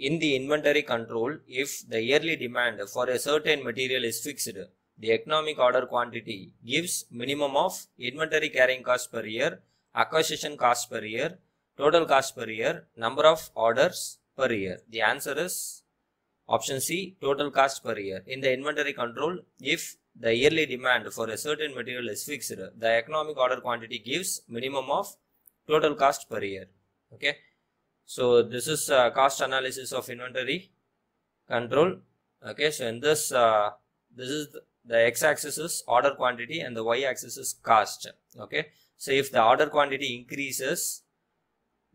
in the inventory control, if the yearly demand for a certain material is fixed, the economic order quantity gives minimum of inventory carrying cost per year, acquisition cost per year, total cost per year, number of orders per year. The answer is option C, total cost per year. In the inventory control, if the yearly demand for a certain material is fixed, the economic order quantity gives minimum of total cost per year. Okay. So this is cost analysis of inventory control. Okay. So in this, this is the x-axis is order quantity and the y-axis is cost. Okay. So if the order quantity increases,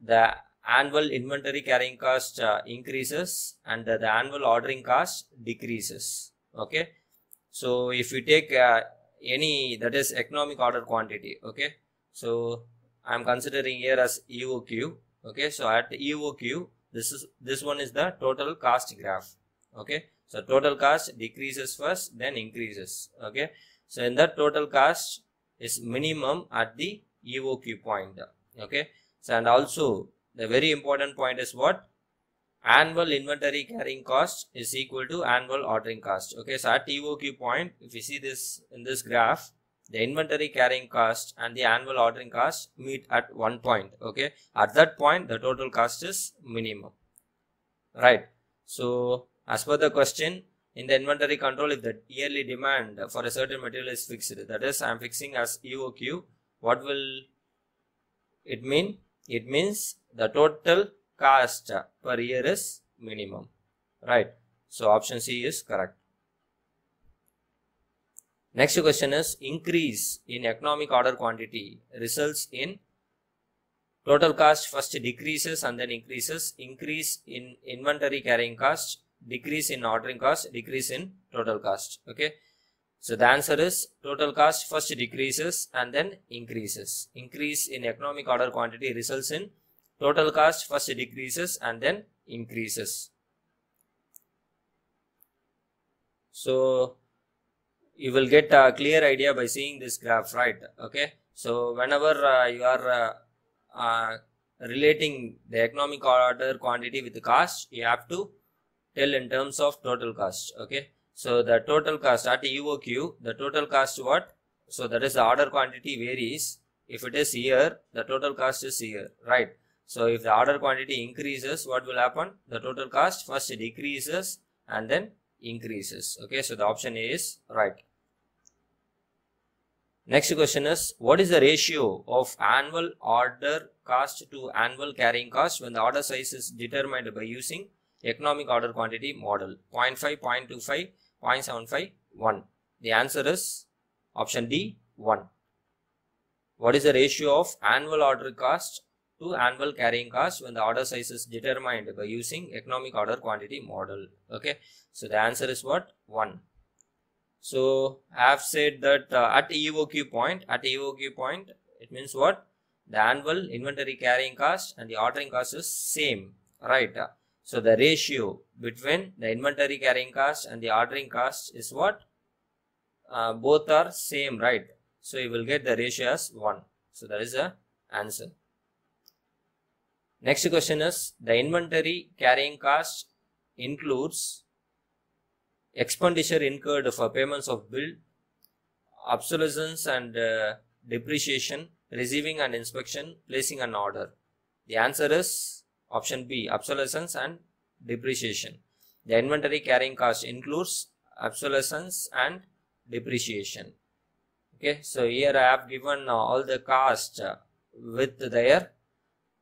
the annual inventory carrying cost increases and the annual ordering cost decreases. Okay. So if we take any, that is economic order quantity. Okay. So I am considering here as EOQ. Okay. So at EOQ, this one is the total cost graph. Okay. So total cost decreases first, then increases. Okay. So in that total cost is minimum at the EOQ point. Okay. So and also the very important point is what? Annual inventory carrying cost is equal to annual ordering cost. Okay. So at EOQ point, if you see this in this graph, the inventory carrying cost and the annual ordering cost meet at one point. Okay. At that point, the total cost is minimum. Right. So as per the question, in the inventory control, if the yearly demand for a certain material is fixed, that is I am fixing as EOQ, what will it mean? It means the total cost per year is minimum. Right. So option C is correct. Next question is, increase in economic order quantity results in total cost first decreases and then increases, increase in inventory carrying cost, decrease in ordering cost, decrease in total cost. Okay. So the answer is total cost first decreases and then increases. Increase in economic order quantity results in total cost first decreases and then increases. So you will get a clear idea by seeing this graph, right? Okay. So whenever you are relating the economic order quantity with the cost, you have to tell in terms of total cost. Okay. So the total cost at EOQ, the total cost what? So that is the order quantity varies. If it is here, the total cost is here, right? So if the order quantity increases, what will happen? The total cost first decreases and then increases. Okay. So the option A is right. Next question is, what is the ratio of annual order cost to annual carrying cost when the order size is determined by using economic order quantity model? 0.5, 0.25, 0.75, 1. The answer is option D, 1. What is the ratio of annual order cost to annual carrying cost when the order size is determined by using economic order quantity model? Okay. So the answer is what? 1. So I have said that at EOQ point, it means what? The annual inventory carrying cost and the ordering cost is same, right? So the ratio between the inventory carrying cost and the ordering cost is what? Both are same, right? So you will get the ratio as 1. So that is the answer. Next question is, the inventory carrying cost includes expenditure incurred for payments of bill, obsolescence and depreciation, receiving and inspection, placing an order. The answer is option B, obsolescence and depreciation. The inventory carrying cost includes obsolescence and depreciation. Okay, so here I have given all the cost with their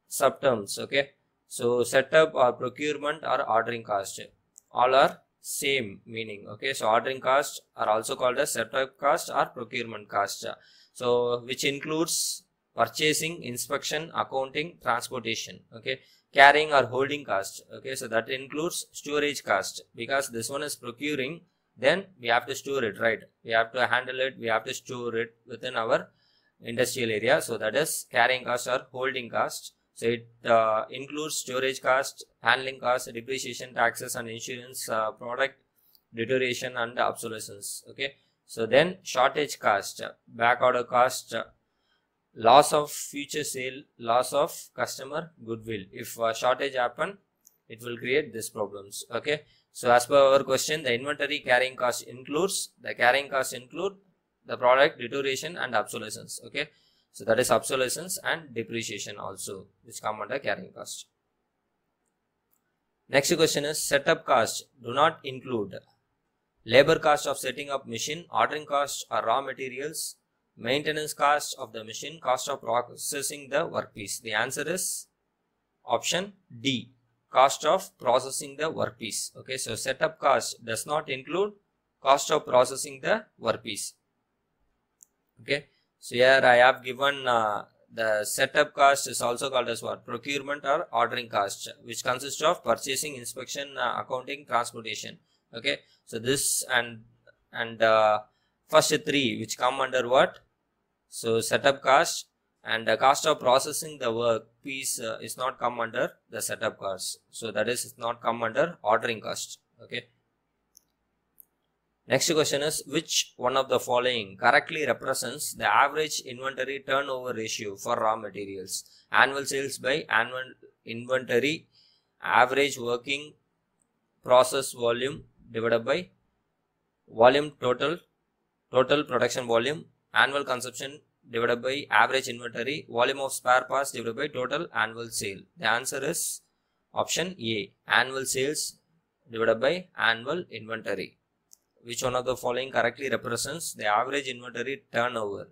subterms. Okay, so setup or procurement or ordering cost, all are same meaning. Okay, so ordering cost are also called as setup cost or procurement cost. So which includes purchasing, inspection, accounting, transportation. Okay, carrying or holding cost. Okay, so that includes storage cost, because this one is procuring, then we have to store it, right? We have to handle it, we have to store it within our industrial area. So that is carrying cost or holding cost. So it includes storage cost, handling cost, depreciation, taxes and insurance, product deterioration and obsolescence. Okay. So then shortage cost, back order cost, loss of future sale, loss of customer goodwill. If shortage happen, it will create these problems. Okay, so as per our question, the inventory carrying cost includes the product deterioration and obsolescence. Okay, so that is obsolescence and depreciation also, which come under carrying cost. Next question is setup cost do not include labor cost of setting up machine, ordering cost or raw materials, maintenance cost of the machine, cost of processing the workpiece. The answer is option D, cost of processing the workpiece. Okay, so setup cost does not include cost of processing the workpiece. Okay, so here I have given the setup cost is also called as what? Procurement or ordering cost, which consists of purchasing, inspection, accounting, transportation. Okay, so this and first three which come under what? So setup cost, and the cost of processing the work piece is not come under the setup cost. So that is not come under ordering cost. Okay. Next question is, which one of the following correctly represents the average inventory turnover ratio for raw materials? Annual sales by annual inventory, average working process volume divided by volume total production volume, annual consumption divided by average inventory, volume of spare parts divided by total annual sale. The answer is option A, annual sales divided by annual inventory. Which one of the following correctly represents the average inventory turnover?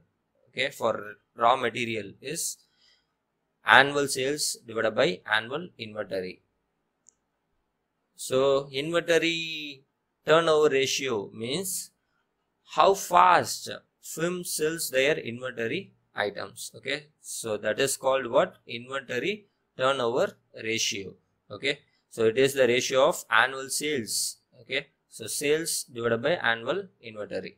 Okay, for raw material is annual sales divided by annual inventory. So inventory turnover ratio means how fast firm sells their inventory items. Okay, so that is called what? Inventory turnover ratio. Okay, so it is the ratio of annual sales. Okay, so sales divided by annual inventory.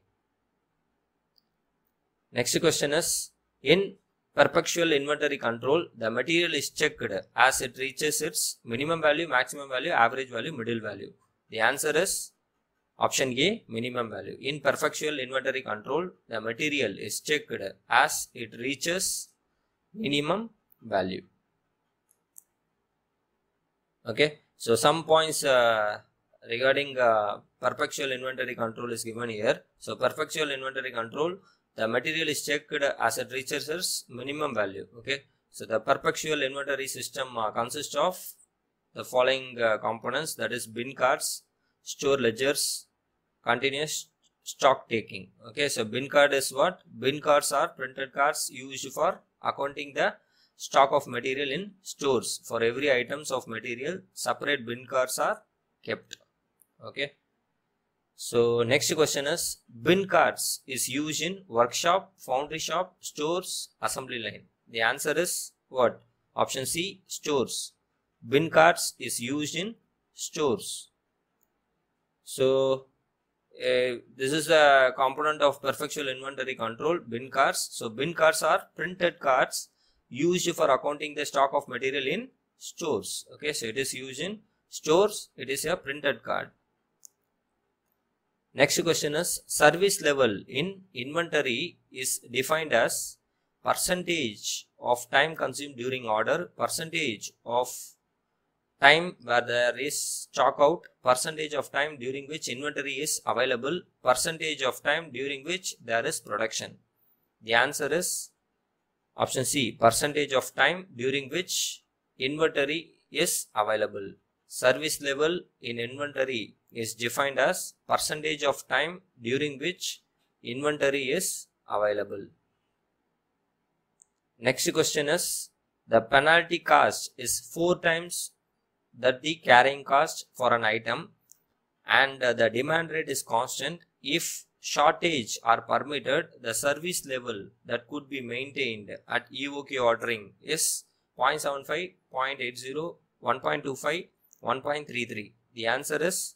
Next question is, in perpetual inventory control, the material is checked as it reaches its minimum value, maximum value, average value, middle value. The answer is option A, minimum value. In perpetual inventory control, the material is checked as it reaches minimum value. Okay, so some points regarding perpetual inventory control is given here. So perpetual inventory control, the material is checked as it reaches its minimum value. Okay, so the perpetual inventory system consists of the following components, that is bin cards, store ledgers, continuous stock taking. Okay, so bin card is what? Bin cards are printed cards used for accounting the stock of material in stores. For every items of material, separate bin cards are kept. Okay, so next question is, bin cards is used in workshop, foundry shop, stores, assembly line. The answer is what? Option C, stores. Bin cards is used in stores. So this is a component of perpetual inventory control, bin cards. So bin cards are printed cards used for accounting the stock of material in stores. Okay, so it is used in stores, it is a printed card. Next question is, service level in inventory is defined as percentage of time consumed during order, percentage of time where there is stock out, percentage of time during which inventory is available, percentage of time during which there is production. The answer is option C, percentage of time during which inventory is available. Service level in inventory is defined as percentage of time during which inventory is available. Next question is, the penalty cost is 4 times that the carrying cost for an item, and the demand rate is constant. If shortage are permitted, the service level that could be maintained at EOQ ordering is 0.75, 0.80, 1.25, 1.33. The answer is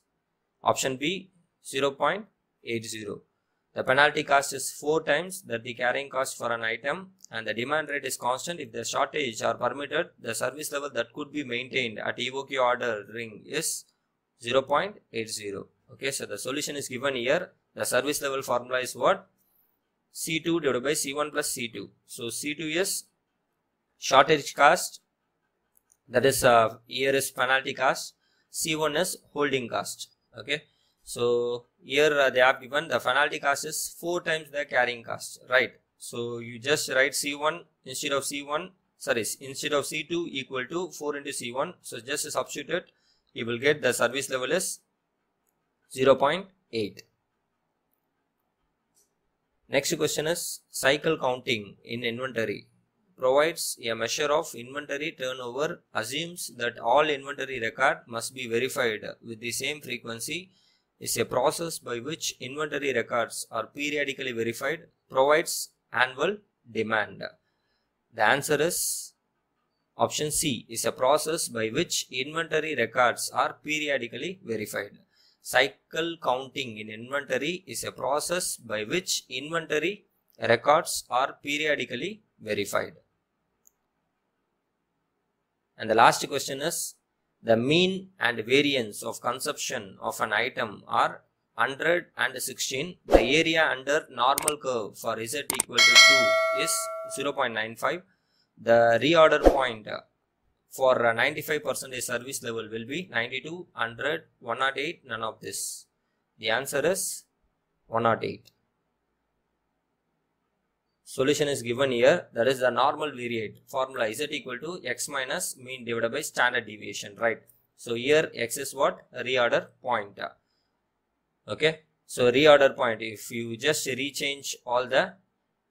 option B, 0.80. The penalty cost is 4 times that the carrying cost for an item, and the demand rate is constant. If the shortage are permitted, the service level that could be maintained at EOQ ordering is 0.80. Okay, so the solution is given here. The service level formula is what? C2 divided by C1 plus C2. So C2 is shortage cost, that is here is penalty cost, C1 is holding cost. Okay, so here they have given the penalty cost is 4 times the carrying cost, right? So you just write C1 instead of C1, sorry, instead of C2 equal to 4 into C1. So just substitute it, you will get the service level is 0.8. Next question is cycle counting in inventory provides a measure of inventory turnover, assumes that all inventory record must be verified with the same frequency, is a process by which inventory records are periodically verified, provides annual demand. The answer is option C, is a process by which inventory records are periodically verified. Cycle counting in inventory is a process by which inventory records are periodically verified. And the last question is, the mean and variance of consumption of an item are 100 and 16. The area under normal curve for Z equal to 2 is 0.95. The reorder point for 95% service level will be 92, 100, 108, none of this. The answer is 108. Solution is given here, that is the normal variate formula Z equal to x minus mean divided by standard deviation, right? So here x is what? Reorder point. Okay, so reorder point, if you just rechange all the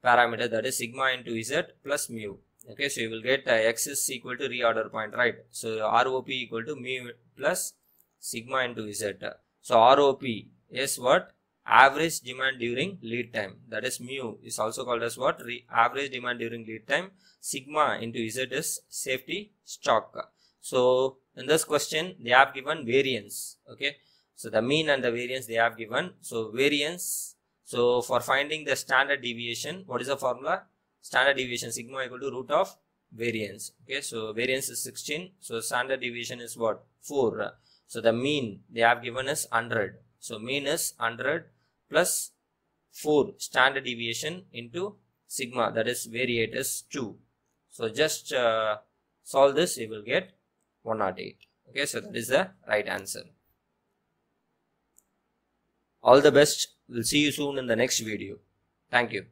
parameters, that is sigma into Z plus mu. Okay, so you will get x is equal to reorder point, right? So ROP equal to mu plus sigma into Z. So ROP is what? Average demand during lead time, that is mu is also called as what? Average demand during lead time. Sigma into Z is safety stock. So in this question they have given variance. Okay, so the mean and the variance they have given. So variance, so for finding the standard deviation, what is the formula? Standard deviation sigma equal to root of variance. Okay, so variance is 16, so standard deviation is what? 4. So the mean they have given is 100. So mean is 100 plus 4 standard deviation into sigma, that is variate is 2. So just solve this, you will get 108. Okay, so that is the right answer. All the best. We'll see you soon in the next video. Thank you.